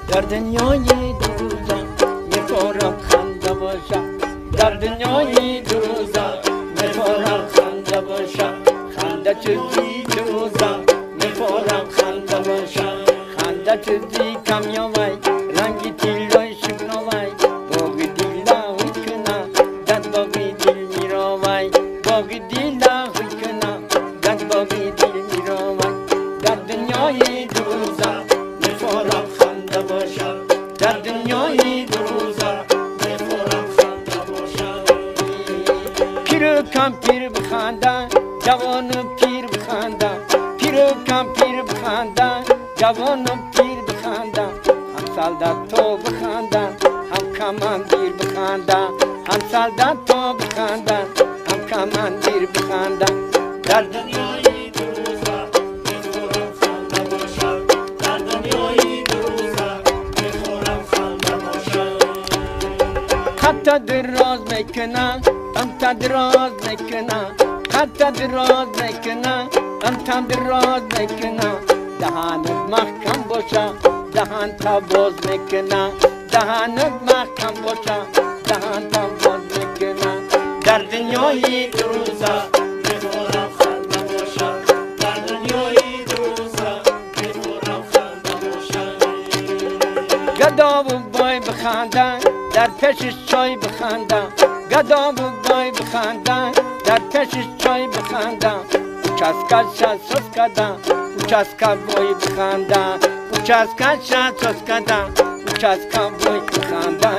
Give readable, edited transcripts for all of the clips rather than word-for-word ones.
در دنیای دروزا میخورم خنده باشم در دنیای دروزا میخورم خنده باشم خنده چیزی دروزا میخورم خنده باشم خنده چیزی کمیابای رنگی تیلای شکنوای باقی دیلا ہوی کنا دد باقی دل میروای باقی دیلا ہوی کنا دد باقی دل میروای در دنیای دروزا میخورم خنده باشم در دنیای دروزا میخورم خنده باشم پیر کم پیر بخندن جوان و پیر بخندن پیر کم پیر بخندن جوان و پیر بخندن هم سالدار تو بخندن هم کماندیر بخندن هم سالدار تو بخندن هم کماندیر بخندن در دنیای دروزا میخورم خنده باشم در دنیای دروزا میخورم خنده باشم خط دراز میکنم انت دراز میکنم خط دراز میکنم انت دراز میکنم دهانت محکم باشه دهان تا باز میکنم دهانت محکم باشه دهان تا باز میکنم در دنیای دروزا میخورم خنده باشم در دنیای دروزا میخورم خنده باشم گدا و بای بخندن در پیشش چای بخندن گدا و بای بخندن در پیشش چای بخندن Uçaska şasoskada, uçaska boy bıkanda, uçaska şasoskada, uçaska boy bıkanda.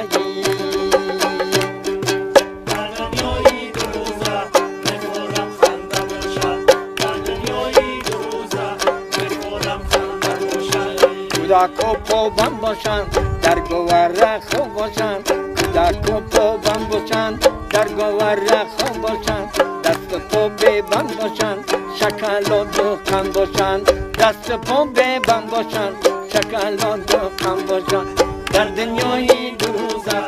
Kuda kopo bamboşan, dar govara khoboşan, kuda kopo bamboşan, dar govara khoboşan, dast po be bamboşan. شکل و دکان باشن دست پا به بم باشن شکل و دکان باشن در دنیای دروزا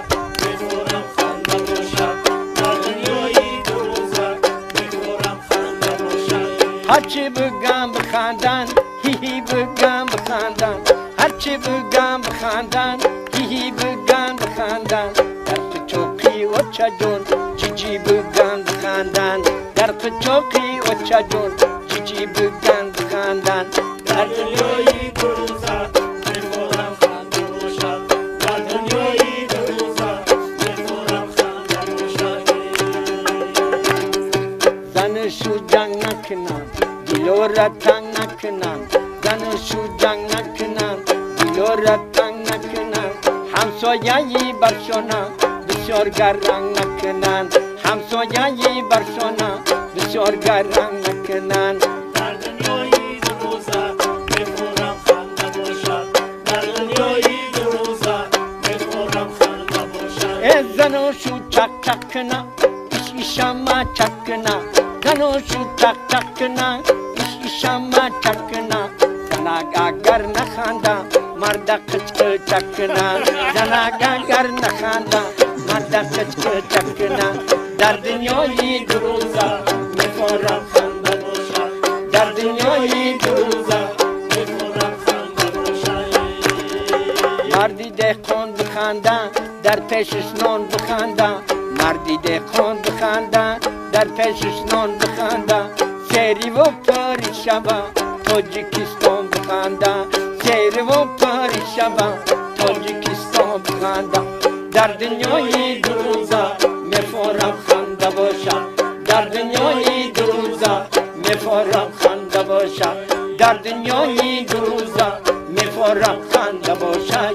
میخورم خنده باشم در دنیای دروزا میخورم خنده باشم هرچی بگم بخندن هی هی بگم بخندن هرچی بگم بخندن هی هی بگم بخندن در چوقی و چجون چیچی بگم بخندن در چوقی و چجون چیچی بگم بخندن در دنیای دروزا میخورم خنده باشم در دنیای دروزا میخورم خنده باشم زنشو جنگ نکنن دلو را تنگ نکنن زنشو جنگ نکنن دلو را تنگ نکنن همسایه‌ای برشونا بسیار گرم نکنن همسایه‌ای برشونا بسیار گرم نکنن در دنیای دروزا میخورم خنده باشم در دنیای دروزا میخورم خنده باشم ای زنوشو چک چک کنا işama çakına زنوشو چک چک کنا işama çakına زنا گاگر نخنده مرد قچک چکنا زنا گاگر نخنده مرد قچک چکنا در دنیای دروزا میخورم خنده باشم در دنیای دروزا میخورم خنده باشم مردی دهقان بخنده در پیشش نان بخنده مردی دهقان بخنده در پیشش نان بخنده سری و پاری شبا تاجیکستان بخنده سری و پاری شبا تاجیکستان بخنده در دنیای دروزا میخورم خنده باشم در دنیای دروزا میخورم خنده باشم در دنیای دروزا میخورم خنده باشم